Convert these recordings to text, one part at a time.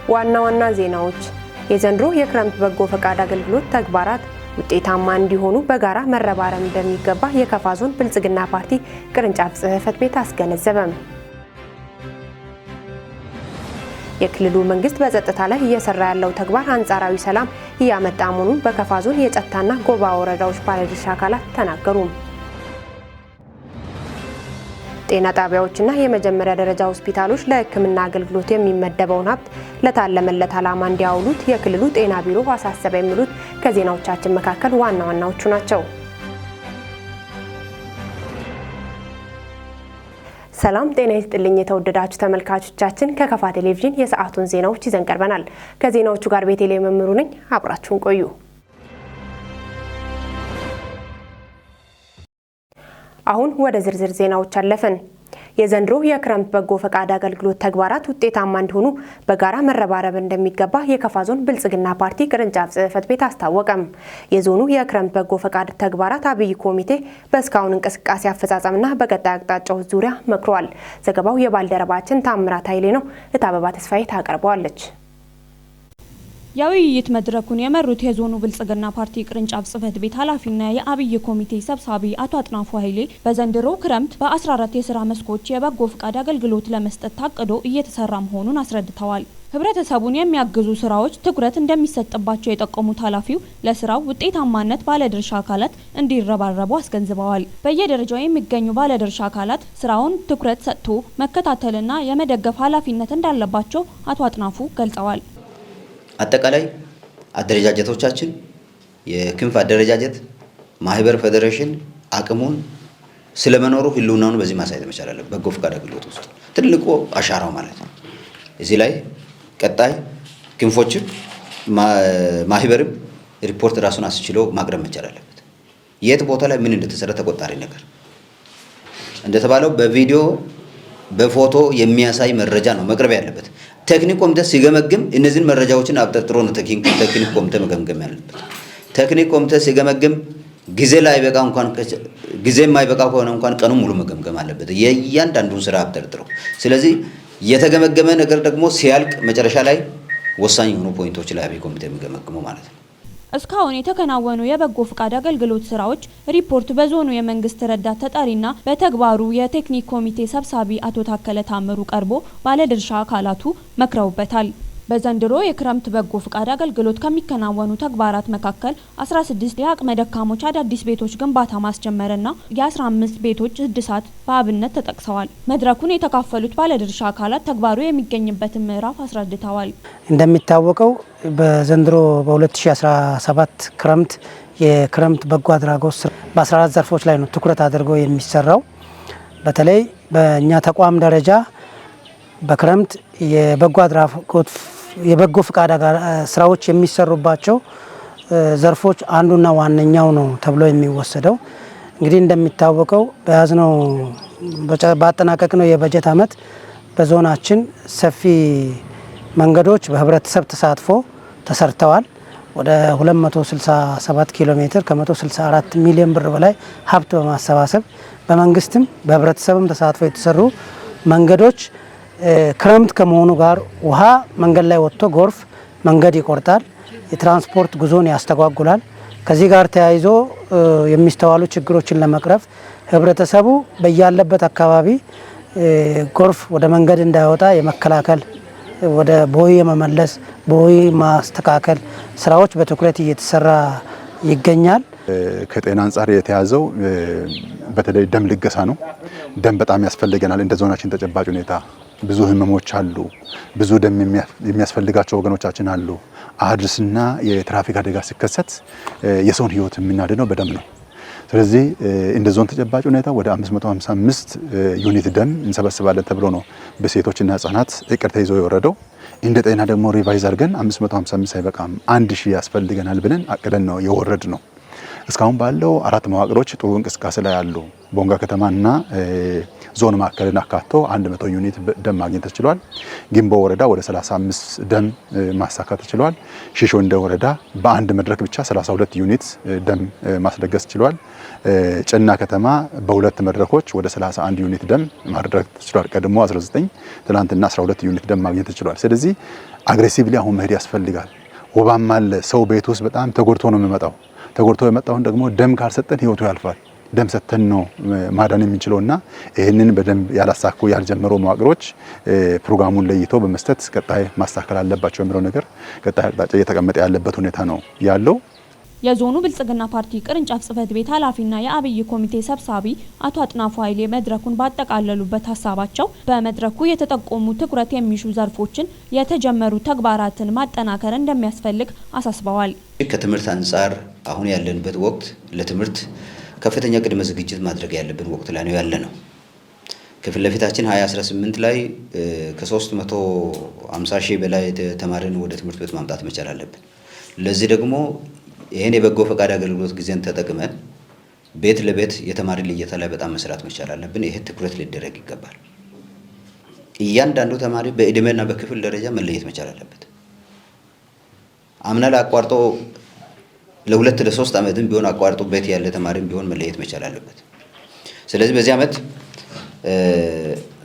ዋና ዋና ዜናዎች የዘንድሮ የክረምት በጎ ፈቃድ አገልግሎት ተግባራት ውጤታማ እንዲሆኑ በጋራ መረባረብ እንደሚገባ የከፋ ዞን ብልጽግና ፓርቲ ቅርንጫፍ ጽሕፈት ቤት አስገነዘበም። የክልሉ መንግስት በጸጥታ ላይ እየሰራ ያለው ተግባር አንጻራዊ ሰላም እያመጣ መሆኑን በከፋ ዞን የጸጥታና ጎባ ወረዳዎች ባለድርሻ አካላት ተናገሩ። ጤና ጣቢያዎችና የመጀመሪያ ደረጃ ሆስፒታሎች ለሕክምና አገልግሎት የሚመደበውን ሀብት ለታለመለት ዓላማ እንዲያውሉት የክልሉ ጤና ቢሮ አሳሰበ የሚሉት ከዜናዎቻችን መካከል ዋና ዋናዎቹ ናቸው። ሰላም ጤና ይስጥልኝ የተወደዳችሁ ተመልካቾቻችን፣ ከከፋ ቴሌቪዥን የሰዓቱን ዜናዎች ይዘን ቀርበናል። ከዜናዎቹ ጋር ቤተልሔም መምሩ ነኝ። አብራችሁን ቆዩ። አሁን ወደ ዝርዝር ዜናዎች አለፈን። የዘንድሮ የክረምት በጎ ፈቃድ አገልግሎት ተግባራት ውጤታማ እንዲሆኑ በጋራ መረባረብ እንደሚገባ የከፋ ዞን ብልጽግና ፓርቲ ቅርንጫፍ ጽሕፈት ቤት አስታወቀም። የዞኑ የክረምት በጎ ፈቃድ ተግባራት አብይ ኮሚቴ በእስካሁን እንቅስቃሴ አፈጻጸምና በቀጣይ አቅጣጫዎች ዙሪያ መክሯል። ዘገባው የባልደረባችን ታምራት ኃይሌ ነው። እታበባ ተስፋዬ ታቀርበዋለች። የውይይት መድረኩን የመሩት የዞኑ ብልጽግና ፓርቲ ቅርንጫፍ ጽሕፈት ቤት ኃላፊና የአብይ ኮሚቴ ሰብሳቢ አቶ አጥናፉ ኃይሌ በዘንድሮ ክረምት በ14 የስራ መስኮች የበጎ ፈቃድ አገልግሎት ለመስጠት ታቅዶ እየተሰራ መሆኑን አስረድተዋል። ህብረተሰቡን የሚያግዙ ስራዎች ትኩረት እንደሚሰጥባቸው የጠቆሙት ኃላፊው ለስራው ውጤታማነት ባለድርሻ አካላት እንዲረባረቡ አስገንዝበዋል። በየደረጃው የሚገኙ ባለድርሻ አካላት ስራውን ትኩረት ሰጥቶ መከታተልና የመደገፍ ኃላፊነት እንዳለባቸው አቶ አጥናፉ ገልጸዋል። አጠቃላይ አደረጃጀቶቻችን የክንፍ አደረጃጀት ማህበር ፌዴሬሽን አቅሙን ስለመኖሩ ህልውናውን በዚህ ማሳየት መቻል አለበት። በጎ ፈቃድ አገልግሎት ውስጥ ትልቁ አሻራው ማለት ነው። እዚህ ላይ ቀጣይ ክንፎችም ማህበርም ሪፖርት ራሱን አስችሎ ማቅረብ መቻል አለበት። የት ቦታ ላይ ምን እንደተሰራ ተቆጣሪ ነገር እንደተባለው በቪዲዮ በፎቶ የሚያሳይ መረጃ ነው መቅረብ ያለበት። ቴክኒክ ኮሚቴ ሲገመግም እነዚህን መረጃዎችን አብጠርጥሮ ነው ቴክኒክ ኮሚቴ መገምገም ያለበት። ቴክኒክ ኮሚቴ ሲገመግም ጊዜ ላይ በቃ እንኳን ጊዜ የማይበቃ ከሆነ እንኳን ቀኑ ሙሉ መገምገም አለበት የእያንዳንዱን ስራ አብጠርጥሮ። ስለዚህ የተገመገመ ነገር ደግሞ ሲያልቅ መጨረሻ ላይ ወሳኝ የሆኑ ፖይንቶች ላይ አብይ ኮሚቴ የሚገመግመው ማለት ነው። እስካሁን የተከናወኑ የበጎ ፈቃድ አገልግሎት ስራዎች ሪፖርት በዞኑ የመንግስት ረዳት ተጠሪና በተግባሩ የቴክኒክ ኮሚቴ ሰብሳቢ አቶ ታከለ ታምሩ ቀርቦ ባለድርሻ አካላቱ መክረውበታል። በዘንድሮ የክረምት በጎ ፈቃድ አገልግሎት ከሚከናወኑ ተግባራት መካከል 16 የአቅመ ደካሞች አዳዲስ ቤቶች ግንባታ ማስጀመርና የ15 ቤቶች እድሳት በአብነት ተጠቅሰዋል። መድረኩን የተካፈሉት ባለድርሻ አካላት ተግባሩ የሚገኝበትን ምዕራፍ አስረድተዋል። እንደሚታወቀው በዘንድሮ በ2017 ክረምት የክረምት በጎ አድራጎት በ14 ዘርፎች ላይ ነው ትኩረት አድርጎ የሚሰራው። በተለይ በእኛ ተቋም ደረጃ በክረምት የበጎ ፈቃድ ስራዎች የሚሰሩባቸው ዘርፎች አንዱና ዋነኛው ነው ተብሎ የሚወሰደው። እንግዲህ እንደሚታወቀው በያዝነው ባጠናቀቅነው የበጀት ዓመት በዞናችን ሰፊ መንገዶች በህብረተሰብ ተሳትፎ ተሰርተዋል። ወደ 267 ኪሎ ሜትር ከ164 ሚሊዮን ብር በላይ ሀብት በማሰባሰብ በመንግስትም በህብረተሰብም ተሳትፎ የተሰሩ መንገዶች ክረምት ከመሆኑ ጋር ውሃ መንገድ ላይ ወጥቶ ጎርፍ መንገድ ይቆርጣል፣ የትራንስፖርት ጉዞን ያስተጓጉላል። ከዚህ ጋር ተያይዞ የሚስተዋሉ ችግሮችን ለመቅረፍ ህብረተሰቡ በያለበት አካባቢ ጎርፍ ወደ መንገድ እንዳይወጣ የመከላከል ወደ ቦይ የመመለስ ቦይ ማስተካከል ስራዎች በትኩረት እየተሰራ ይገኛል። ከጤና አንጻር የተያዘው በተለይ ደም ልገሳ ነው። ደም በጣም ያስፈልገናል። እንደ ዞናችን ተጨባጭ ሁኔታ ብዙ ህመሞች አሉ። ብዙ ደም የሚያስፈልጋቸው ወገኖቻችን አሉ። አድርስና የትራፊክ አደጋ ሲከሰት የሰውን ህይወት የምናድነው በደም ነው። ስለዚህ እንደ ዞን ተጨባጭ ሁኔታ ወደ 555 ዩኒት ደም እንሰበስባለን ተብሎ ነው በሴቶችና ህጻናት እቅድ ተይዞ የወረደው። እንደ ጤና ደግሞ ሪቫይዝ አድርገን 555 አይበቃም 1000 ያስፈልገናል ብለን አቅደን ነው የወረድ ነው። እስካሁን ባለው 4 መዋቅሮች ጥሩ እንቅስቃሴ ላይ ያሉ ቦንጋ ከተማና ዞን ማዕከልን አካቶ 100 ዩኒት ደም ማግኘት ተችሏል። ጊምቦ ወረዳ ወደ 35 ደም ማሳካት ተችሏል። ሺሾንደ ወረዳ በአንድ መድረክ ብቻ 32 ዩኒት ደም ማስለገስ ተችሏል። ጭና ከተማ በሁለት መድረኮች ወደ 31 ዩኒት ደም ማድረግ ተችሏል። ቀድሞ 19 ትናንትና 12 ዩኒት ደም ማግኘት ተችሏል። ስለዚህ አግሬሲቭሊ አሁን መሄድ ያስፈልጋል። ወባም አለ። ሰው ቤት ውስጥ በጣም ተጎድቶ ነው የሚመጣው። ተጎድቶ የመጣውን ደግሞ ደም ካልሰጠን ህይወቱ ያልፋል። ደም ሰጥተን ነው ማዳን የምንችለውና ይህንን በደንብ ያላሳኩ ያልጀመሩ መዋቅሮች ፕሮግራሙን ለይቶ በመስጠት ቀጣይ ማስተካከል አለባቸው የሚለው ነገር ቀጣይ አቅጣጫ እየተቀመጠ ያለበት ሁኔታ ነው ያለው። የዞኑ ብልጽግና ፓርቲ ቅርንጫፍ ጽህፈት ቤት ኃላፊና የአብይ ኮሚቴ ሰብሳቢ አቶ አጥናፉ ኃይሌ መድረኩን ባጠቃለሉበት ሀሳባቸው በመድረኩ የተጠቆሙ ትኩረት የሚሹ ዘርፎችን የተጀመሩ ተግባራትን ማጠናከር እንደሚያስፈልግ አሳስበዋል። ከትምህርት አንጻር አሁን ያለንበት ወቅት ለትምህርት ከፍተኛ ቅድመ ዝግጅት ማድረግ ያለብን ወቅት ላይ ነው ያለነው። ከፊት ለፊታችን 2018 ላይ ከ350 ሺህ በላይ ተማሪን ወደ ትምህርት ቤት ማምጣት መቻል አለብን። ለዚህ ደግሞ ይሄን የበጎ ፈቃድ አገልግሎት ጊዜን ተጠቅመን ቤት ለቤት የተማሪ ልየታ ላይ በጣም መስራት መቻል አለብን። ይሄ ትኩረት ሊደረግ ይገባል። እያንዳንዱ ተማሪ በእድሜና በክፍል ደረጃ መለየት መቻል አለበት። አምና ላይ አቋርጦ ለ2 ለ3 ዓመትም ቢሆን አቋርጦ ቤት ያለ ተማሪም ቢሆን መለየት መቻል አለበት። ስለዚህ በዚህ ዓመት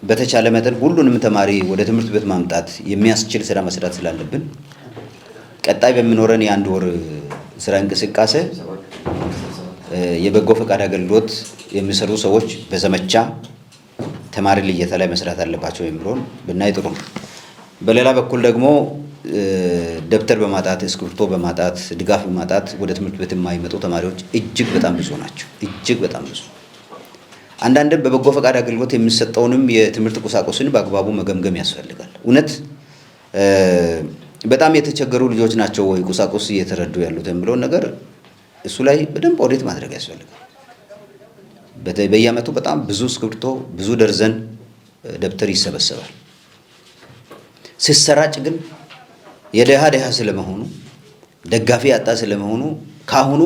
በተቻለ መጠን ሁሉንም ተማሪ ወደ ትምህርት ቤት ማምጣት የሚያስችል ስራ መስራት ስላለብን ቀጣይ በሚኖረን የአንድ ወር ስራ እንቅስቃሴ የበጎ ፈቃድ አገልግሎት የሚሰሩ ሰዎች በዘመቻ ተማሪ ልየታ ላይ መስራት አለባቸው የሚለውን ብናይ ጥሩ ነው። በሌላ በኩል ደግሞ ደብተር በማጣት እስክሪብቶ በማጣት ድጋፍ በማጣት ወደ ትምህርት ቤት የማይመጡ ተማሪዎች እጅግ በጣም ብዙ ናቸው። እጅግ በጣም ብዙ። አንዳንድም በበጎ ፈቃድ አገልግሎት የሚሰጠውንም የትምህርት ቁሳቁስን በአግባቡ መገምገም ያስፈልጋል። እውነት በጣም የተቸገሩ ልጆች ናቸው ወይ ቁሳቁስ እየተረዱ ያሉት የሚለው ነገር እሱ ላይ በደንብ ኦዲት ማድረግ ያስፈልጋል። በየዓመቱ በጣም ብዙ እስክሪብቶ ብዙ ደርዘን ደብተር ይሰበሰባል። ሲሰራጭ ግን የደሃ ስለመሆኑ ደጋፊ ያጣ ስለመሆኑ ካሁኑ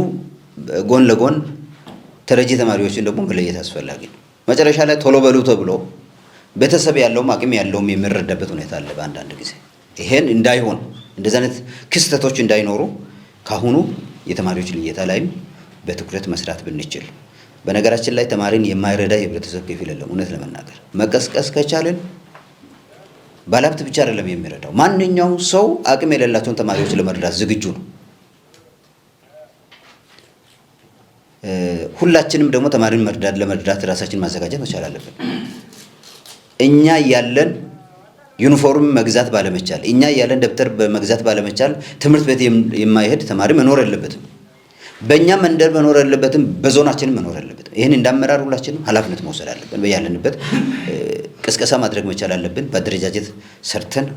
ጎን ለጎን ተረጂ ተማሪዎችን ደግሞ መለየት አስፈላጊ ነው። መጨረሻ ላይ ቶሎ በሉ ተብሎ ቤተሰብ ያለውም አቅም ያለውም የሚረዳበት ሁኔታ አለ በአንዳንድ ጊዜ። ይሄን እንዳይሆን እንደዚህ አይነት ክስተቶች እንዳይኖሩ ካሁኑ የተማሪዎች ልየታ ላይም በትኩረት መስራት ብንችል። በነገራችን ላይ ተማሪን የማይረዳ የህብረተሰብ ክፍል የለም። እውነት ለመናገር መቀስቀስ ከቻለን ባለሀብት ብቻ አይደለም የሚረዳው፣ ማንኛውም ሰው አቅም የሌላቸውን ተማሪዎች ለመርዳት ዝግጁ ነው። ሁላችንም ደግሞ ተማሪን ለመርዳት ራሳችን ማዘጋጀት መቻል አለብን። እኛ ያለን ዩኒፎርም መግዛት ባለመቻል፣ እኛ ያለን ደብተር በመግዛት ባለመቻል ትምህርት ቤት የማይሄድ ተማሪ መኖር የለበትም። በእኛ መንደር መኖር የለበትም፣ በዞናችን መኖር የለበትም። ይህን እንዳመራር ሁላችንም ኃላፊነት መውሰድ አለብን። በያለንበት ቅስቀሳ ማድረግ መቻል አለብን። በአደረጃጀት ሰርተን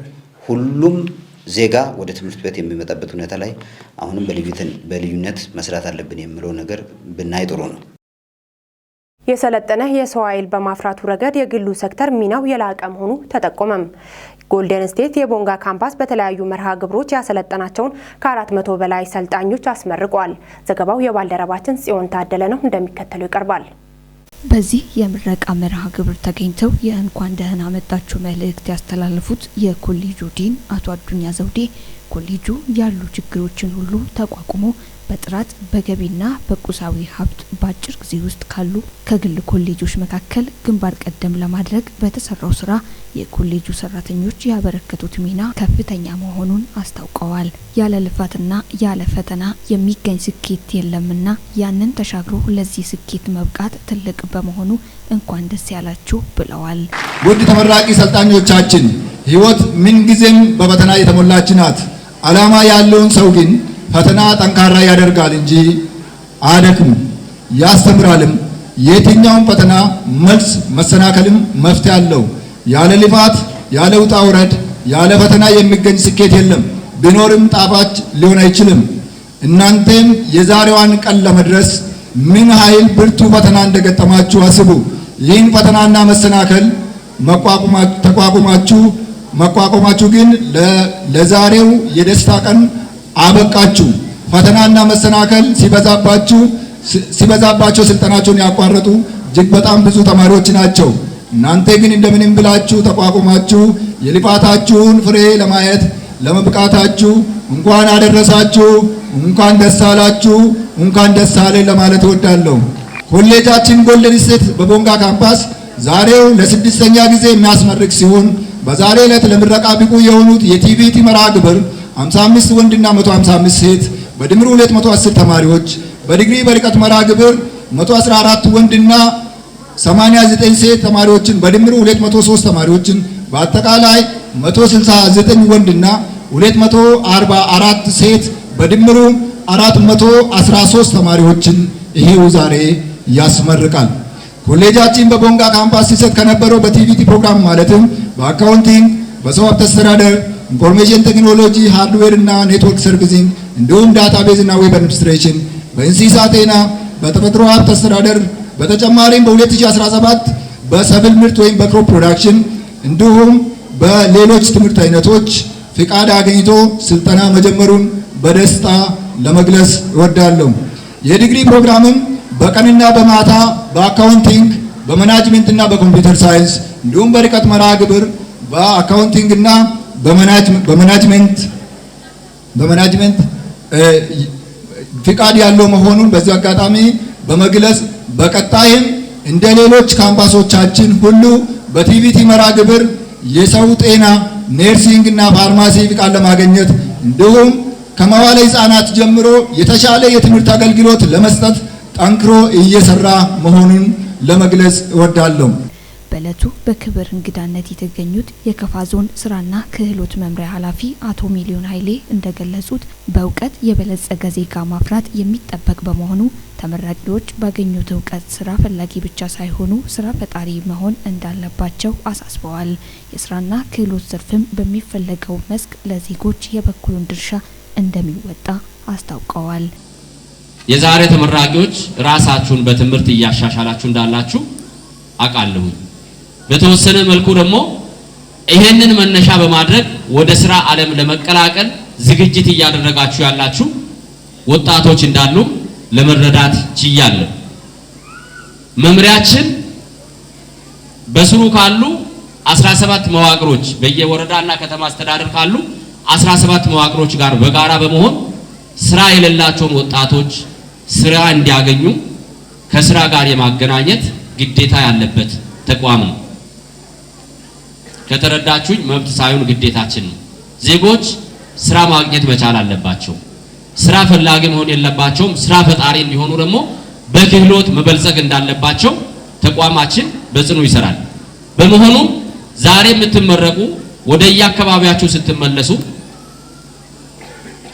ሁሉም ዜጋ ወደ ትምህርት ቤት የሚመጣበት ሁኔታ ላይ አሁንም በልዩነት መስራት አለብን የሚለው ነገር ብናይ ጥሩ ነው። የሰለጠነ የሰው ኃይል በማፍራቱ ረገድ የግሉ ሴክተር ሚናው የላቀ መሆኑ ተጠቆመም። ጎልደን ስቴት የቦንጋ ካምፓስ በተለያዩ መርሃ ግብሮች ያሰለጠናቸውን ከ400 በላይ ሰልጣኞች አስመርቋል። ዘገባው የባልደረባችን ጽዮን ታደለ ነው፣ እንደሚከተለው ይቀርባል። በዚህ የምረቃ መርሃ ግብር ተገኝተው የእንኳን ደህና መጣችሁ መልእክት ያስተላለፉት የኮሌጁ ዲን አቶ አዱኛ ዘውዴ ኮሌጁ ያሉ ችግሮችን ሁሉ ተቋቁሞ በጥራት በገቢና በቁሳዊ ሀብት በአጭር ጊዜ ውስጥ ካሉ ከግል ኮሌጆች መካከል ግንባር ቀደም ለማድረግ በተሰራው ስራ የኮሌጁ ሰራተኞች ያበረከቱት ሚና ከፍተኛ መሆኑን አስታውቀዋል። ያለ ልፋትና ያለ ፈተና የሚገኝ ስኬት የለምና ያንን ተሻግሮ ለዚህ ስኬት መብቃት ትልቅ በመሆኑ እንኳን ደስ ያላችሁ ብለዋል። ውድ ተመራቂ ሰልጣኞቻችን፣ ህይወት ምንጊዜም በፈተና የተሞላች ናት። ዓላማ ያለውን ሰው ግን ፈተና ጠንካራ ያደርጋል እንጂ አያደክም፣ ያስተምራልም። የትኛውም ፈተና መልስ መሰናከልም መፍትሄ አለው። ያለ ልፋት ያለ ውጣ ውረድ ያለ ፈተና የሚገኝ ስኬት የለም፣ ቢኖርም ጣፋጭ ሊሆን አይችልም። እናንተም የዛሬዋን ቀን ለመድረስ ምን ኃይል ብርቱ ፈተና እንደገጠማችሁ አስቡ። ይህን ፈተናና መሰናከል መቋቋማችሁ ግን ለዛሬው የደስታ ቀን አበቃችሁ። ፈተናና መሰናከል ሲበዛባችሁ ሲበዛባቸው ስልጠናቸውን ያቋረጡ እጅግ በጣም ብዙ ተማሪዎች ናቸው። እናንተ ግን እንደምንም ብላችሁ ተቋቁማችሁ የልፋታችሁን ፍሬ ለማየት ለመብቃታችሁ እንኳን አደረሳችሁ፣ እንኳን ደስ አላችሁ፣ እንኳን ደስ አለን ለማለት እወዳለሁ። ኮሌጃችን ጎልደን ስቴት በቦንጋ ካምፓስ ዛሬው ለስድስተኛ ጊዜ የሚያስመርቅ ሲሆን በዛሬ ዕለት ለምረቃ ብቁ የሆኑት የቲቪቲ መርሃ ግብር 55 ወንድና 155 ሴት በድምሩ 210 ተማሪዎች፣ በዲግሪ በርቀት መርሃ ግብር 114 ወንድና 89 ሴት ተማሪዎችን በድምሩ 203 ተማሪዎችን በአጠቃላይ 169 ወንድና 244 ሴት በድምሩ 413 ተማሪዎችን ይሄው ዛሬ ያስመርቃል። ኮሌጃችን በቦንጋ ካምፓስ ሲሰጥ ከነበረው በቲቪቲ ፕሮግራም ማለትም በአካውንቲንግ፣ በሰው ሀብት አስተዳደር፣ ኢንፎርሜሽን ቴክኖሎጂ፣ ሃርድዌር እና ኔትወርክ ሰርቪሲንግ እንዲሁም ዳታቤዝ እና ዌብ አድሚኒስትሬሽን፣ በእንስሳት ጤና፣ በተፈጥሮ ሀብት አስተዳደር በተጨማሪም በ2017 በሰብል ምርት ወይም በክሮፕ ፕሮዳክሽን እንዲሁም በሌሎች ትምህርት አይነቶች ፍቃድ አግኝቶ ስልጠና መጀመሩን በደስታ ለመግለጽ እወዳለሁ። የዲግሪ ፕሮግራምም በቀንና በማታ በአካውንቲንግ፣ በማናጅመንት እና በኮምፒውተር ሳይንስ እንዲሁም በርቀት መርሃ ግብር በአካውንቲንግ እና በማናጅመንት ፍቃድ ያለው መሆኑን በዚህ አጋጣሚ በመግለጽ በቀጣይም እንደ ሌሎች ካምፓሶቻችን ሁሉ በቲቪቲ መርሃ ግብር የሰው ጤና፣ ኔርሲንግ እና ፋርማሲ ፍቃድ ለማግኘት እንዲሁም ከመዋለ ሕፃናት ጀምሮ የተሻለ የትምህርት አገልግሎት ለመስጠት ጠንክሮ እየሰራ መሆኑን ለመግለጽ እወዳለሁ። በዕለቱ በክብር እንግዳነት የተገኙት የከፋ ዞን ስራና ክህሎት መምሪያ ኃላፊ አቶ ሚሊዮን ኃይሌ እንደገለጹት በእውቀት የበለጸገ ዜጋ ማፍራት የሚጠበቅ በመሆኑ ተመራቂዎች ባገኙት እውቀት ስራ ፈላጊ ብቻ ሳይሆኑ ስራ ፈጣሪ መሆን እንዳለባቸው አሳስበዋል። የስራና ክህሎት ዘርፍም በሚፈለገው መስክ ለዜጎች የበኩሉን ድርሻ እንደሚወጣ አስታውቀዋል። የዛሬ ተመራቂዎች ራሳችሁን በትምህርት እያሻሻላችሁ እንዳላችሁ አውቃለሁ። በተወሰነ መልኩ ደግሞ ይሄንን መነሻ በማድረግ ወደ ስራ ዓለም ለመቀላቀል ዝግጅት እያደረጋችሁ ያላችሁ ወጣቶች እንዳሉ ለመረዳት ችያለሁ። መምሪያችን በስሩ ካሉ 17 መዋቅሮች በየወረዳና ከተማ አስተዳደር ካሉ 17 መዋቅሮች ጋር በጋራ በመሆን ስራ የሌላቸውን ወጣቶች ስራ እንዲያገኙ ከስራ ጋር የማገናኘት ግዴታ ያለበት ተቋም ነው። ከተረዳችሁኝ መብት ሳይሆን ግዴታችን ነው። ዜጎች ስራ ማግኘት መቻል አለባቸው። ስራ ፈላጊ መሆን የለባቸውም። ስራ ፈጣሪ እንዲሆኑ ደግሞ በክህሎት መበልጸግ እንዳለባቸው ተቋማችን በጽኑ ይሰራል። በመሆኑም ዛሬ የምትመረቁ ወደ የአካባቢያችሁ ስትመለሱ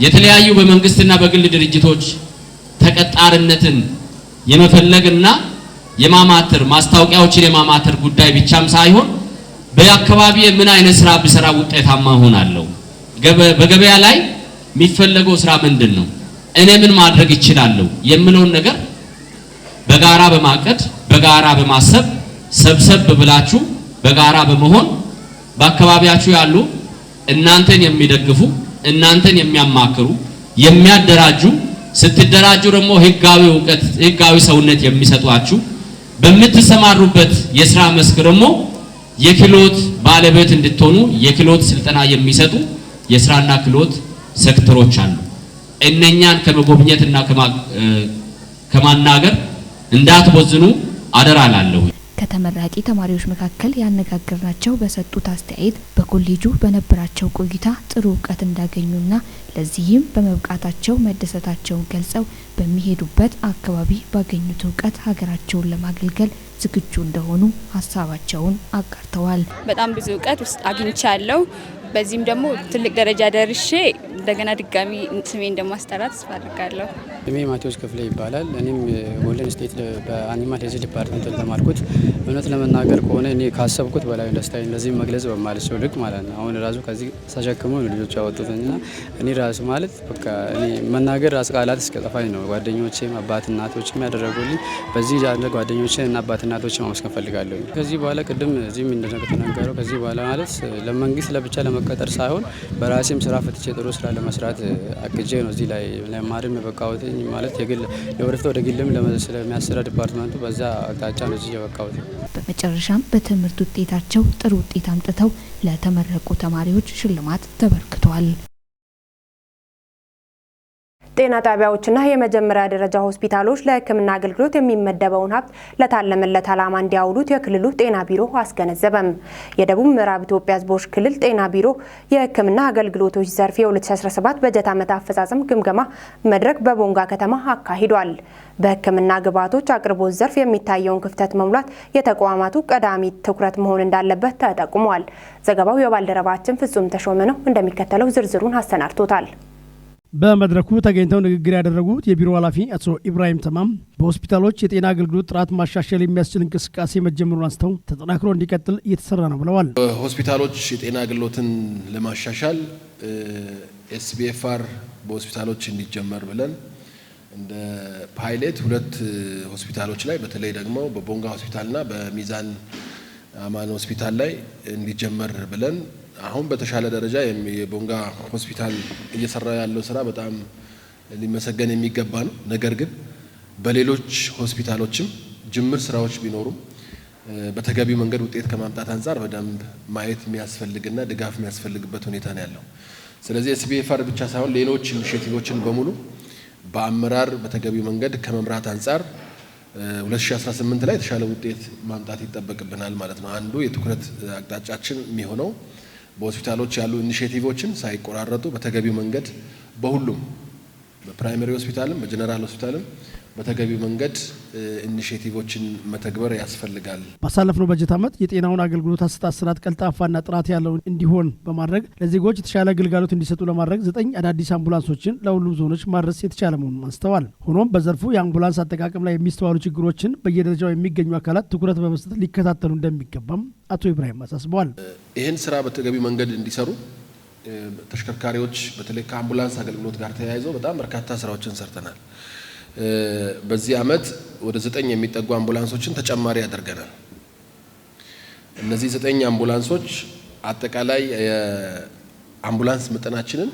የተለያዩ በመንግስትና በግል ድርጅቶች ተቀጣሪነትን የመፈለግና የማማተር ማስታወቂያዎችን የማማተር ጉዳይ ብቻም ሳይሆን በአካባቢ ምን አይነት ስራ ብሰራ ውጤታማ ሆናለሁ፣ በገበያ ላይ የሚፈለገው ስራ ምንድን ነው፣ እኔ ምን ማድረግ እችላለሁ የሚለውን ነገር በጋራ በማቀድ በጋራ በማሰብ ሰብሰብ ብላችሁ በጋራ በመሆን በአካባቢያችሁ ያሉ እናንተን የሚደግፉ እናንተን የሚያማክሩ የሚያደራጁ ስትደራጁ ደግሞ ህጋዊ ዕውቀት ህጋዊ ሰውነት የሚሰጧችሁ በምትሰማሩበት የስራ መስክ ደግሞ የክህሎት ባለቤት እንድትሆኑ የክህሎት ስልጠና የሚሰጡ የስራና ክህሎት ሴክተሮች አሉ። እነኛን ከመጎብኘትና ከማናገር እንዳትወዝኑ አደራ እላለሁ። ከተመራቂ ተማሪዎች መካከል ያነጋገርናቸው በሰጡት አስተያየት በኮሌጁ በነበራቸው ቆይታ ጥሩ እውቀት እንዳገኙና ለዚህም በመብቃታቸው መደሰታቸውን ገልጸው በሚሄዱበት አካባቢ ባገኙት እውቀት ሀገራቸውን ለማገልገል ዝግጁ እንደሆኑ ሀሳባቸውን አጋርተዋል። በጣም ብዙ እውቀት ውስጥ አግኝቻለሁ። በዚህም ደግሞ ትልቅ ደረጃ ደርሼ እንደገና ድጋሚ ስሜን እንደማስጠራት ተስፋ አድርጋለሁ። ስሜ ማቴዎስ ክፍሌ ይባላል። እኔም ጎልደን ስቴት በአኒማል ሄልዝ ዲፓርትመንት ተማርኩት። እውነት ለመናገር ከሆነ እኔ ካሰብኩት በላይ ደስታዬ እንደዚህ መግለጽ በማልችለው ልክ ማለት ነው። አሁን ራሱ ከዚህ ተሸክመው ልጆች ያወጡትና እኔ ራሱ ማለት በቃ እኔ መናገር ራስ ቃላት እስከጠፋኝ ነው። ጓደኞቼም አባት እናቶችም ያደረጉልኝ በዚህ ያለ ጓደኞቼ እና አባት እናቶች ማመስገን ፈልጋለሁ። ከዚህ በኋላ ቅድም እዚህም እንደተናገረው ከዚህ በኋላ ማለት ለመንግስት ለብቻ ለመቀጠር ሳይሆን በራሴም ስራ ፈትቼ ጥሩ ስራ ለመስራት አቅጄ ነው እዚህ ላይ ለማድረግ የበቃሁት አለኝ ማለት የግል ለወደፊት ወደ ግልም ስለሚያሰራ ዲፓርትመንቱ በዛ አቅጣጫ ነው እዚህ የበቃሁት። በመጨረሻም በትምህርት ውጤታቸው ጥሩ ውጤት አምጥተው ለተመረቁ ተማሪዎች ሽልማት ተበርክቷል። ጤና ጣቢያዎችና የመጀመሪያ ደረጃ ሆስፒታሎች ለሕክምና አገልግሎት የሚመደበውን ሀብት ለታለመለት ዓላማ እንዲያውሉት የክልሉ ጤና ቢሮ አስገነዘበም። የደቡብ ምዕራብ ኢትዮጵያ ሕዝቦች ክልል ጤና ቢሮ የሕክምና አገልግሎቶች ዘርፍ የ2017 በጀት ዓመት አፈጻጸም ግምገማ መድረክ በቦንጋ ከተማ አካሂዷል። በሕክምና ግብዓቶች አቅርቦት ዘርፍ የሚታየውን ክፍተት መሙላት የተቋማቱ ቀዳሚ ትኩረት መሆን እንዳለበት ተጠቁሟል። ዘገባው የባልደረባችን ፍጹም ተሾመ ነው፣ እንደሚከተለው ዝርዝሩን አሰናድቶታል። በመድረኩ ተገኝተው ንግግር ያደረጉት የቢሮ ኃላፊ አቶ ኢብራሂም ተማም በሆስፒታሎች የጤና አገልግሎት ጥራት ማሻሻል የሚያስችል እንቅስቃሴ መጀመሩን አንስተው ተጠናክሮ እንዲቀጥል እየተሰራ ነው ብለዋል። ሆስፒታሎች የጤና አገልግሎትን ለማሻሻል ኤስቢኤፍአር በሆስፒታሎች እንዲጀመር ብለን እንደ ፓይሌት 2 ሆስፒታሎች ላይ በተለይ ደግሞ በቦንጋ ሆስፒታልና በሚዛን አማን ሆስፒታል ላይ እንዲጀመር ብለን አሁን በተሻለ ደረጃ የቦንጋ ሆስፒታል እየሰራ ያለው ስራ በጣም ሊመሰገን የሚገባ ነው። ነገር ግን በሌሎች ሆስፒታሎችም ጅምር ስራዎች ቢኖሩም በተገቢው መንገድ ውጤት ከማምጣት አንጻር በደንብ ማየት የሚያስፈልግና ድጋፍ የሚያስፈልግበት ሁኔታ ነው ያለው። ስለዚህ ኤስቢኤፍአር ብቻ ሳይሆን ሌሎች ኢኒሼቲቮችን በሙሉ በአመራር በተገቢው መንገድ ከመምራት አንጻር 2018 ላይ የተሻለ ውጤት ማምጣት ይጠበቅብናል ማለት ነው። አንዱ የትኩረት አቅጣጫችን የሚሆነው በሆስፒታሎች ያሉ ኢኒሼቲቮችን ሳይቆራረጡ በተገቢው መንገድ በሁሉም በፕራይመሪ ሆስፒታልም በጀነራል ሆስፒታልም በተገቢው መንገድ ኢኒሼቲቮችን መተግበር ያስፈልጋል። ባሳለፍነው በጀት ዓመት የጤናውን አገልግሎት አሰጣጥ ስርዓት ቀልጣፋና ጥራት ያለው እንዲሆን በማድረግ ለዜጎች የተሻለ አገልግሎት እንዲሰጡ ለማድረግ 9 አዳዲስ አምቡላንሶችን ለሁሉም ዞኖች ማድረስ የተቻለ መሆኑን አንስተዋል። ሆኖም በዘርፉ የአምቡላንስ አጠቃቀም ላይ የሚስተዋሉ ችግሮችን በየደረጃው የሚገኙ አካላት ትኩረት በመስጠት ሊከታተሉ እንደሚገባም አቶ ኢብራሂም አሳስበዋል። ይህን ስራ በተገቢው መንገድ እንዲሰሩ ተሽከርካሪዎች በተለይ ከአምቡላንስ አገልግሎት ጋር ተያይዘው በጣም በርካታ ስራዎችን ሰርተናል። በዚህ ዓመት ወደ 9 የሚጠጉ አምቡላንሶችን ተጨማሪ ያደርገናል። እነዚህ 9 አምቡላንሶች አጠቃላይ የአምቡላንስ መጠናችንን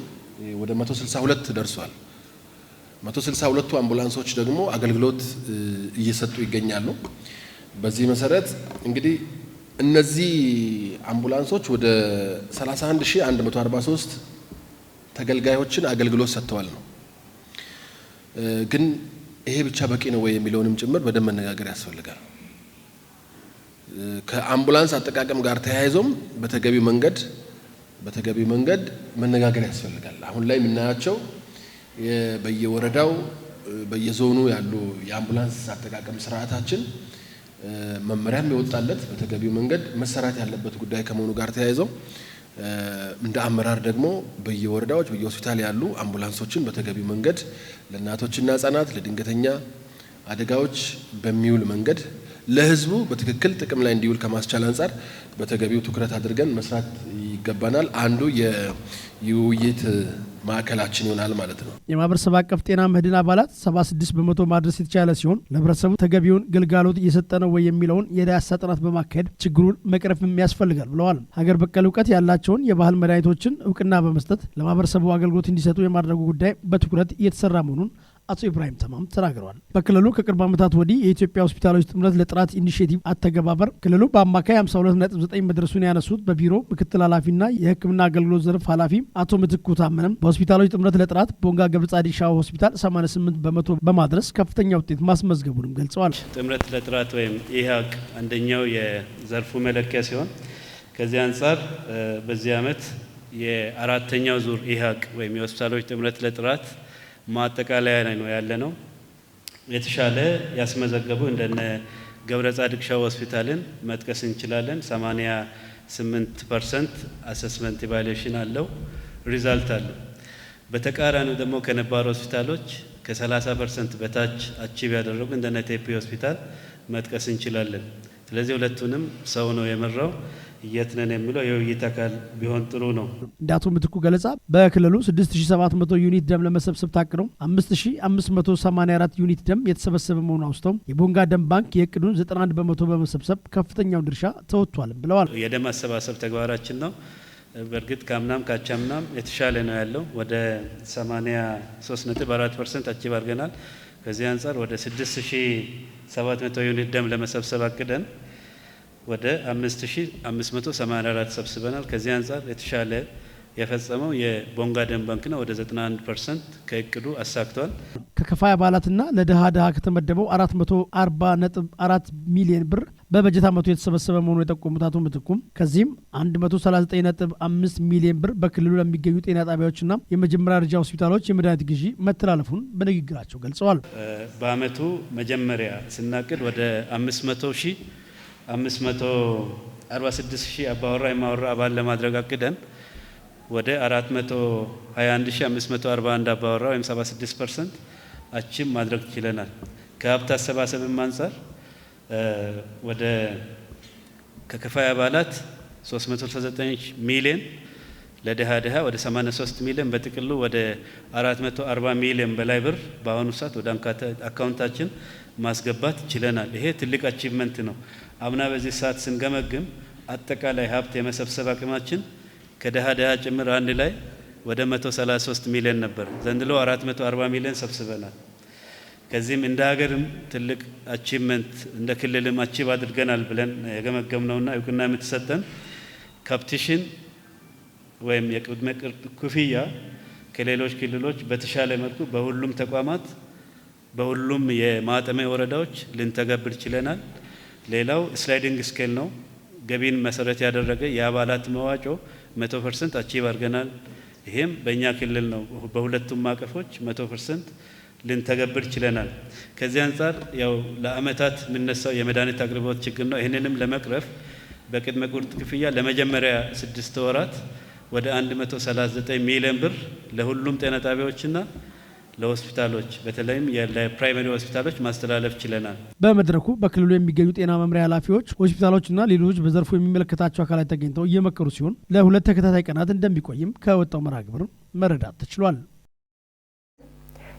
ወደ 162 ደርሷል። 162ቱ አምቡላንሶች ደግሞ አገልግሎት እየሰጡ ይገኛሉ። በዚህ መሰረት እንግዲህ እነዚህ አምቡላንሶች ወደ 31143 ተገልጋዮችን አገልግሎት ሰጥተዋል ነው። ግን ይሄ ብቻ በቂ ነው ወይ የሚለውንም ጭምር በደንብ መነጋገር ያስፈልጋል። ከአምቡላንስ አጠቃቀም ጋር ተያይዞም በተገቢው መንገድ መነጋገር ያስፈልጋል። አሁን ላይ የምናያቸው በየወረዳው በየዞኑ ያሉ የአምቡላንስ አጠቃቀም ስርዓታችን መመሪያም የወጣለት በተገቢው መንገድ መሰራት ያለበት ጉዳይ ከመሆኑ ጋር ተያይዞ እንደ አመራር ደግሞ በየወረዳዎች በየሆስፒታል ያሉ አምቡላንሶችን በተገቢው መንገድ ለእናቶችና ህጻናት ለድንገተኛ አደጋዎች በሚውል መንገድ ለህዝቡ በትክክል ጥቅም ላይ እንዲውል ከማስቻል አንጻር በተገቢው ትኩረት አድርገን መስራት ይገባናል። አንዱ የውይይት ማዕከላችን ይሆናል ማለት ነው። የማህበረሰብ አቀፍ ጤና መድን አባላት 76 በመቶ ማድረስ የተቻለ ሲሆን ለህብረተሰቡ ተገቢውን ግልጋሎት እየሰጠ ነው ወይ የሚለውን የዳሰሳ ጥናት በማካሄድ ችግሩን መቅረፍ ያስፈልጋል ብለዋል። ሀገር በቀል እውቀት ያላቸውን የባህል መድኃኒቶችን እውቅና በመስጠት ለማህበረሰቡ አገልግሎት እንዲሰጡ የማድረጉ ጉዳይ በትኩረት እየተሰራ መሆኑን አቶ ኢብራሂም ተማም ተናግረዋል። በክልሉ ከቅርብ ዓመታት ወዲህ የኢትዮጵያ ሆስፒታሎች ጥምረት ለጥራት ኢኒሼቲቭ አተገባበር ክልሉ በአማካይ 52.9 መድረሱን ያነሱት በቢሮ ምክትል ኃላፊና የሕክምና አገልግሎት ዘርፍ ኃላፊ አቶ ምትኩ ታመነም በሆስፒታሎች ጥምረት ለጥራት ቦንጋ ገብረ ጻዲቅ ሻዋ ሆስፒታል 88 በመቶ በማድረስ ከፍተኛ ውጤት ማስመዝገቡንም ገልጸዋል። ጥምረት ለጥራት ወይም ኢህአቅ አንደኛው የዘርፉ መለኪያ ሲሆን ከዚህ አንጻር በዚህ ዓመት የአራተኛው ዙር ኢህአቅ ወይም የሆስፒታሎች ጥምረት ለጥራት ማጠቃለያ ላይ ነው ያለ ነው። የተሻለ ያስመዘገቡ እንደነ ገብረ ጻዲቅ ሻዋ ሆስፒታልን መጥቀስ እንችላለን። 88% አሰስመንት ኢቫሉዌሽን አለው፣ ሪዛልት አለው። በተቃራኒው ደግሞ ከነባር ሆስፒታሎች ከ30% በታች አቺቭ ያደረጉ እንደነ ቴፒ ሆስፒታል መጥቀስ እንችላለን። ስለዚህ ሁለቱንም ሰው ነው የመራው። የት ነን የሚለው የውይይት አካል ቢሆን ጥሩ ነው። እንደ አቶ ምትኩ ገለጻ በክልሉ 6700 ዩኒት ደም ለመሰብሰብ ታቅደው 5584 ዩኒት ደም የተሰበሰበ መሆኑን አውስተው የቦንጋ ደም ባንክ የእቅዱን 91 በመቶ በመሰብሰብ ከፍተኛውን ድርሻ ተወጥቷል ብለዋል። የደም አሰባሰብ ተግባራችን ነው። በእርግጥ ካምናም ካቻምናም የተሻለ ነው ያለው። ወደ 83.4% አቺቭ አድርገናል። ከዚህ አንጻር ወደ 6700 ዩኒት ደም ለመሰብሰብ አቅደን ወደ 5584 ሰብስበናል። ከዚህ አንጻር የተሻለ የፈጸመው የቦንጋ ደም ባንክ ነው። ወደ 91% ከእቅዱ አሳክቷል። ከከፋይ አባላትና ለድሃ ከተመደበው 440.4 ሚሊዮን ብር በበጀት ዓመቱ የተሰበሰበ መሆኑን የጠቆሙት አቶ ምትኩም ከዚህም 139.5 ሚሊዮን ብር በክልሉ ለሚገኙ ጤና ጣቢያዎችና የመጀመሪያ ደረጃ ሆስፒታሎች የመድኃኒት ግዢ መተላለፉን በንግግራቸው ገልጸዋል። በአመቱ መጀመሪያ ስናቅድ ወደ 546,000 አባወራ የማወራ አባል ለማድረግ አቅደን ወደ 421,541 አባወራ ወይም 76% አቺቭ ማድረግ ችለናል። ከሀብት አሰባሰብም አንጻር ወደ ከከፋይ አባላት 339 ሚሊዮን ለድሃ ወደ 83 ሚሊዮን በጥቅሉ ወደ 440 ሚሊዮን በላይ ብር በአሁኑ ሰዓት ወደ አካውንታችን ማስገባት ችለናል። ይሄ ትልቅ አቺቭመንት ነው። አምና በዚህ ሰዓት ስንገመግም አጠቃላይ ሀብት የመሰብሰብ አቅማችን ከድሃ ጭምር አንድ ላይ ወደ 133 ሚሊዮን ነበር። ዘንድሮ 440 ሚሊዮን ሰብስበናል። ከዚህም እንደ ሀገርም ትልቅ አቺቭመንት እንደ ክልልም አቺቭ አድርገናል ብለን የገመገምነውና እውቅና የምትሰጠን ካፕቲሽን ወይም የቅድመ ክፍያ ከሌሎች ክልሎች በተሻለ መልኩ በሁሉም ተቋማት በሁሉም የማጠሚያ ወረዳዎች ልንተገብር ችለናል። ሌላው ስላይዲንግ ስኬል ነው። ገቢን መሰረት ያደረገ የአባላት መዋጮ 100% አቺቭ አድርገናል። ይሄም በእኛ ክልል ነው። በሁለቱም ማቀፎች 100% ልንተገብር ችለናል። ከዚህ አንጻር ያው ለአመታት የምነሳው የመድኃኒት አቅርቦት ችግር ነው። ይህንንም ለመቅረፍ በቅድመ ቁርጥ ክፍያ ለመጀመሪያ 6 ወራት ወደ 139 ሚሊዮን ብር ለሁሉም ጤና ጣቢያዎችና ለሆስፒታሎች በተለይም ለፕራይመሪ ሆስፒታሎች ማስተላለፍ ችለናል። በመድረኩ በክልሉ የሚገኙ ጤና መምሪያ ኃላፊዎች፣ ሆስፒታሎችና ሌሎች በዘርፉ የሚመለከታቸው አካላት ተገኝተው እየመከሩ ሲሆን ለ2 ተከታታይ ቀናት እንደሚቆይም ከወጣው መርሃ ግብር መረዳት ተችሏል።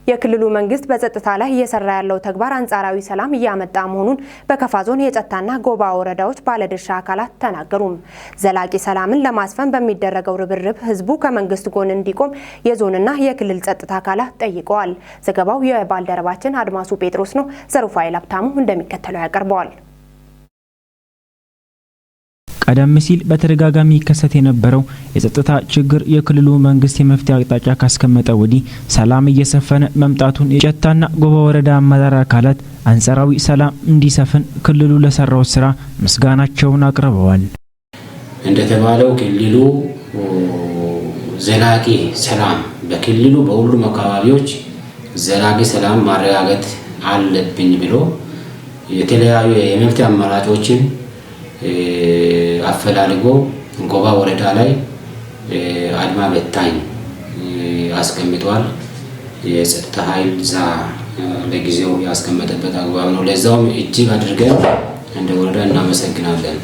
የክልሉ መንግስት በጸጥታ ላይ እየሰራ ያለው ተግባር አንጻራዊ ሰላም እያመጣ መሆኑን በከፋ ዞን የጨታና ጎባ ወረዳዎች ባለድርሻ አካላት ተናገሩም። ዘላቂ ሰላምን ለማስፈን በሚደረገው ርብርብ ህዝቡ ከመንግስት ጎን እንዲቆም የዞንና የክልል ጸጥታ አካላት ጠይቀዋል። ዘገባው የባልደረባችን አድማሱ ጴጥሮስ ነው። ዘሩፋኤል ሀብታሙ እንደሚከተለው ያቀርበዋል። ቀደም ሲል በተደጋጋሚ ይከሰት የነበረው የጸጥታ ችግር የክልሉ መንግስት የመፍትሄ አቅጣጫ ካስቀመጠ ወዲህ ሰላም እየሰፈነ መምጣቱን የጨታና ጎባ ወረዳ አመራር አካላት አንጻራዊ ሰላም እንዲሰፍን ክልሉ ለሰራው ስራ ምስጋናቸውን አቅርበዋል። እንደተባለው ክልሉ ዘላቂ ሰላም በክልሉ በሁሉም አካባቢዎች ዘላቂ ሰላም ማረጋገጥ አለብኝ ብሎ የተለያዩ የመፍትሄ አማራጮችን አፈላልጎ ጎባ ወረዳ ላይ አድማ በታኝ አስቀምጧል። የጸጥታ ኃይል ዛ ለጊዜው ያስቀመጠበት አግባብ ነው። ለዛውም እጅግ አድርገን እንደ ወረዳ እናመሰግናለን።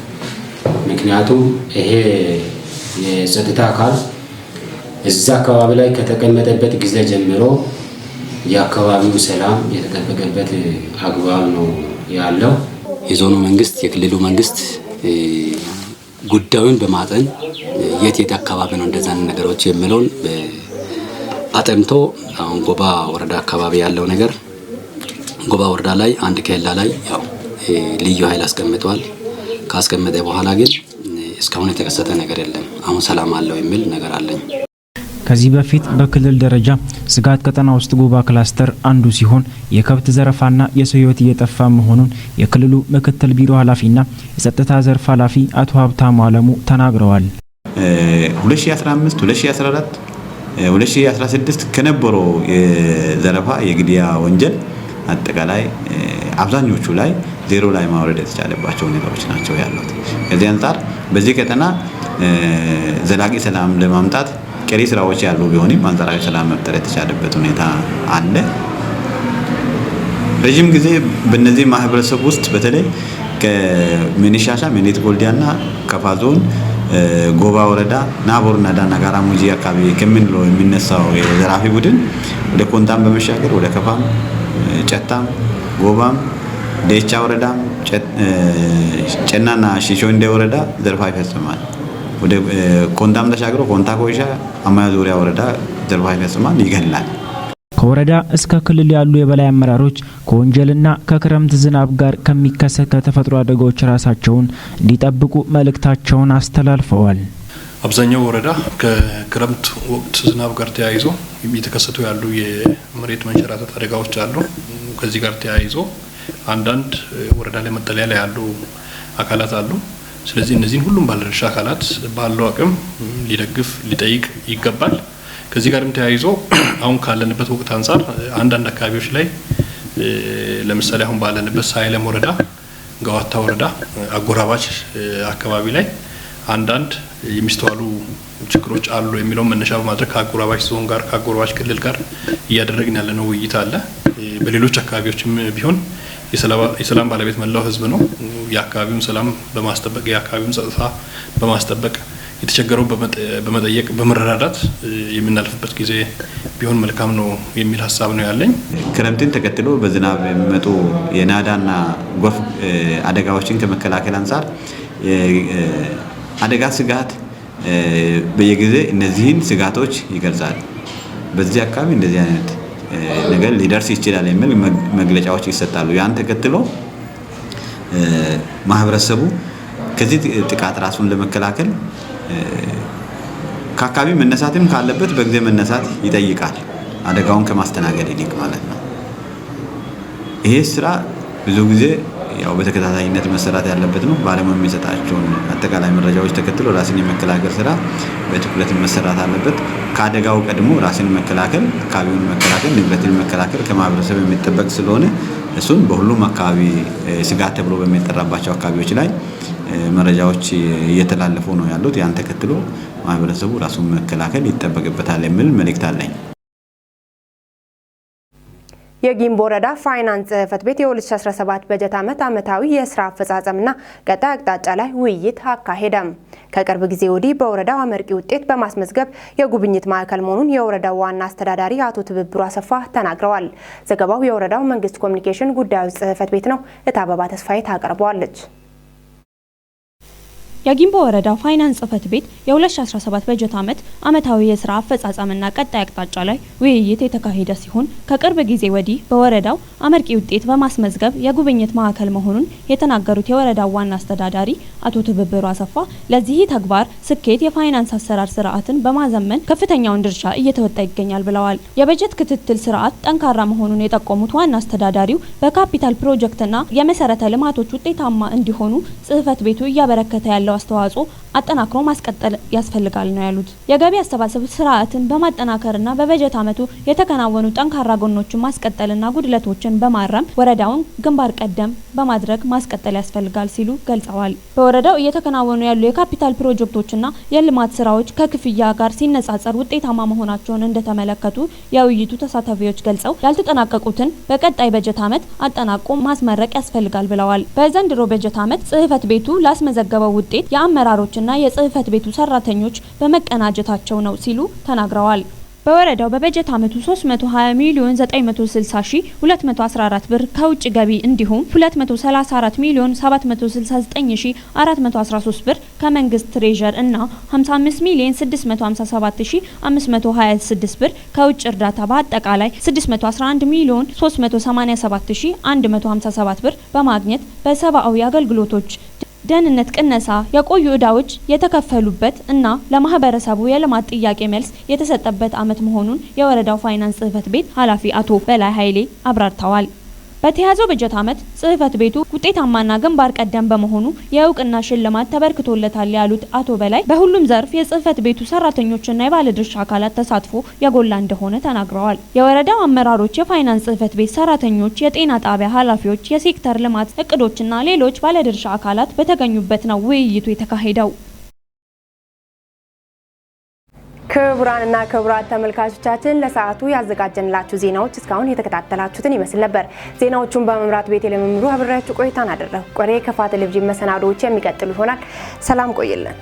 ምክንያቱም ይሄ የጸጥታ አካል እዛ አካባቢ ላይ ከተቀመጠበት ጊዜ ጀምሮ የአካባቢው ሰላም የተጠበቀበት አግባብ ነው ያለው። የዞኑ መንግስት የክልሉ መንግስት ጉዳዩን በማጠን የት አካባቢ ነው እንደዛ ነገሮች የሚለውን አጠምቶ አሁን ጎባ ወረዳ አካባቢ ያለው ነገር ጎባ ወረዳ ላይ አንድ ኬላ ላይ ያው ልዩ ኃይል አስቀምጧል። ካስቀመጠ በኋላ ግን እስካሁን የተከሰተ ነገር የለም። አሁን ሰላም አለው የሚል ነገር አለኝ። ከዚህ በፊት በክልል ደረጃ ስጋት ቀጠና ውስጥ ጎባ ክላስተር አንዱ ሲሆን የከብት ዘረፋና የሰው ሕይወት እየጠፋ መሆኑን የክልሉ ምክትል ቢሮ ኃላፊና የጸጥታ ዘርፍ ኃላፊ አቶ ሀብታሙ አለሙ ተናግረዋል። 2015 2014 2016 ከነበረው የዘረፋ የግድያ ወንጀል አጠቃላይ አብዛኞቹ ላይ ዜሮ ላይ ማውረድ የተቻለባቸው ሁኔታዎች ናቸው ያሉት። ከዚህ አንጻር በዚህ ቀጠና ዘላቂ ሰላም ለማምጣት ቀሪ ስራዎች ያሉ ቢሆንም አንጻራዊ ሰላም መፍጠር የተቻለበት ሁኔታ አለ። ረጅም ጊዜ በእነዚህ ማህበረሰብ ውስጥ በተለይ ከሚኒሻሻ ሚኒት ጎልዲያና ከፋ ዞን ጎባ ወረዳ ናቦርና ዳና ጋራ ሙጂ አካባቢ ከምንለው የሚነሳው የዘራፊ ቡድን ወደ ኮንታም በመሻገር ወደ ከፋም ጨታም ጎባም ዴቻ ወረዳም ጨናና ሺሾ እንደ ወረዳ ዘርፋ ይፈጽማል። ወደ ኮንታም ተሻግሮ ኮንታ ኮይሻ አማያ ዙሪያ ወረዳ ዘረፋ ይፈጽማል፣ ይገላል። ከወረዳ እስከ ክልል ያሉ የበላይ አመራሮች ከወንጀልና ከክረምት ዝናብ ጋር ከሚከሰት ከተፈጥሮ አደጋዎች ራሳቸውን እንዲጠብቁ መልእክታቸውን አስተላልፈዋል። አብዛኛው ወረዳ ከክረምት ወቅት ዝናብ ጋር ተያይዞ እየተከሰቱ ያሉ የመሬት መንሸራተት አደጋዎች አሉ። ከዚህ ጋር ተያይዞ አንዳንድ ወረዳ ላይ መጠለያ ላይ ያሉ አካላት አሉ። ስለዚህ እነዚህን ሁሉም ባለድርሻ አካላት ባለው አቅም ሊደግፍ ሊጠይቅ ይገባል። ከዚህ ጋርም ተያይዞ አሁን ካለንበት ወቅት አንፃር አንዳንድ አካባቢዎች ላይ ለምሳሌ አሁን ባለንበት ሳይለም ወረዳ፣ ጋዋታ ወረዳ አጎራባች አካባቢ ላይ አንዳንድ የሚስተዋሉ ችግሮች አሉ የሚለው መነሻ በማድረግ ከአጎራባች ዞን ጋር ከአጎራባች ክልል ጋር እያደረግን ያለነው ውይይት አለ። በሌሎች አካባቢዎችም ቢሆን የሰላም ባለቤት መላው ህዝብ ነው። የአካባቢውን ሰላም በማስጠበቅ የአካባቢውን ጸጥታ በማስጠበቅ የተቸገረው በመጠየቅ በመረዳዳት የምናልፍበት ጊዜ ቢሆን መልካም ነው የሚል ሀሳብ ነው ያለኝ። ክረምትን ተከትሎ በዝናብ የሚመጡ የናዳና ጎርፍ አደጋዎችን ከመከላከል አንፃር አደጋ ስጋት በየጊዜ እነዚህን ስጋቶች ይገልጻል። በዚህ አካባቢ እንደዚህ አይነት ነገር ሊደርስ ይችላል የሚል መግለጫዎች ይሰጣሉ። ያን ተከትሎ ማህበረሰቡ ከዚህ ጥቃት ራሱን ለመከላከል ከአካባቢ መነሳትም ካለበት በጊዜ መነሳት ይጠይቃል፣ አደጋውን ከማስተናገድ ይልቅ ማለት ነው። ይሄ ስራ ብዙ ጊዜ ያው በተከታታይነት መሰራት ያለበት ነው። ባለሙያ የሚሰጣቸውን አጠቃላይ መረጃዎች ተከትሎ ራስን የመከላከል ስራ በትኩረት መሰራት አለበት። ከአደጋው ቀድሞ ራስን መከላከል፣ አካባቢውን መከላከል፣ ንብረትን መከላከል ከማህበረሰብ የሚጠበቅ ስለሆነ እሱን በሁሉም አካባቢ ስጋት ተብሎ በሚጠራባቸው አካባቢዎች ላይ መረጃዎች እየተላለፉ ነው ያሉት። ያን ተከትሎ ማህበረሰቡ ራሱን መከላከል ይጠበቅበታል የሚል መልእክት አለኝ። የጊምቦ ወረዳ ፋይናንስ ጽሕፈት ቤት የ2017 በጀት ዓመት ዓመታዊ የስራ አፈጻጸምና ቀጣይ አቅጣጫ ላይ ውይይት አካሄደም። ከቅርብ ጊዜ ወዲህ በወረዳው አመርቂ ውጤት በማስመዝገብ የጉብኝት ማዕከል መሆኑን የወረዳው ዋና አስተዳዳሪ አቶ ትብብሩ አሰፋ ተናግረዋል። ዘገባው የወረዳው መንግስት ኮሚኒኬሽን ጉዳዮች ጽሕፈት ቤት ነው። እታበባ ተስፋዬ ታቀርበዋለች። የጊምቦ ወረዳ ፋይናንስ ጽሕፈት ቤት የ2017 በጀት ዓመት ዓመታዊ የስራ አፈጻጸምና ቀጣይ አቅጣጫ ላይ ውይይት የተካሄደ ሲሆን ከቅርብ ጊዜ ወዲህ በወረዳው አመርቂ ውጤት በማስመዝገብ የጉብኝት ማዕከል መሆኑን የተናገሩት የወረዳው ዋና አስተዳዳሪ አቶ ትብብሩ አሰፋ ለዚህ ተግባር ስኬት የፋይናንስ አሰራር ስርዓትን በማዘመን ከፍተኛውን ድርሻ እየተወጣ ይገኛል ብለዋል። የበጀት ክትትል ስርዓት ጠንካራ መሆኑን የጠቆሙት ዋና አስተዳዳሪው በካፒታል ፕሮጀክትና የመሰረተ ልማቶች ውጤታማ እንዲሆኑ ጽሕፈት ቤቱ እያበረከተ ያለው አስተዋጽኦ አጠናክሮ ማስቀጠል ያስፈልጋል ነው ያሉት። የገቢ አሰባሰብ ስርዓትን በማጠናከርና በበጀት ዓመቱ የተከናወኑ ጠንካራ ጎኖችን ማስቀጠልና ጉድለቶችን በማረም ወረዳውን ግንባር ቀደም በማድረግ ማስቀጠል ያስፈልጋል ሲሉ ገልጸዋል። በወረዳው እየተከናወኑ ያሉ የካፒታል ፕሮጀክቶችና የልማት ስራዎች ከክፍያ ጋር ሲነጻጸር ውጤታማ መሆናቸውን እንደተመለከቱ የውይይቱ ተሳታፊዎች ገልጸው ያልተጠናቀቁትን በቀጣይ በጀት ዓመት አጠናቆ ማስመረቅ ያስፈልጋል ብለዋል። በዘንድሮ በጀት ዓመት ጽሕፈት ቤቱ ላስመዘገበው ውጤት የአመራሮችና የጽሕፈት ቤቱ ሰራተኞች በመቀናጀታቸው ነው ሲሉ ተናግረዋል። በወረዳው በበጀት ዓመቱ 320 ሚሊዮን 960 ሺህ 214 ብር ከውጭ ገቢ እንዲሁም 234 ሚሊዮን 769 ሺህ 413 ብር ከመንግስት ትሬዠር እና 55 ሚሊዮን 657 ሺህ 526 ብር ከውጭ እርዳታ በአጠቃላይ 611 ሚሊዮን 387 ሺህ 157 ብር በማግኘት በሰብአዊ አገልግሎቶች ደህንነት ቅነሳ የቆዩ ዕዳዎች የተከፈሉበት እና ለማህበረሰቡ የልማት ጥያቄ መልስ የተሰጠበት ዓመት መሆኑን የወረዳው ፋይናንስ ጽሕፈት ቤት ኃላፊ አቶ በላይ ኃይሌ አብራርተዋል። በተያዘው በጀት ዓመት ጽሕፈት ቤቱ ውጤታማና ግንባር ቀደም በመሆኑ የእውቅና ሽልማት ተበርክቶለታል ያሉት አቶ በላይ በሁሉም ዘርፍ የጽሕፈት ቤቱ ሰራተኞችና የባለድርሻ አካላት ተሳትፎ የጎላ እንደሆነ ተናግረዋል። የወረዳው አመራሮች፣ የፋይናንስ ጽሕፈት ቤት ሰራተኞች፣ የጤና ጣቢያ ኃላፊዎች፣ የሴክተር ልማት እቅዶችና ሌሎች ባለድርሻ አካላት በተገኙበት ነው ውይይቱ የተካሄደው። ክቡራንና ክቡራት ተመልካቾቻችን ለሰዓቱ ያዘጋጀንላችሁ ዜናዎች እስካሁን የተከታተላችሁትን ይመስል ነበር። ዜናዎቹን በመምራት ቤተልሔም ምሩ አብሬያችሁ ቆይታን አደረኩ። ቆሬ ከፋ ቴሌቪዥን መሰናዶዎች የሚቀጥሉ ይሆናል። ሰላም ቆይልን።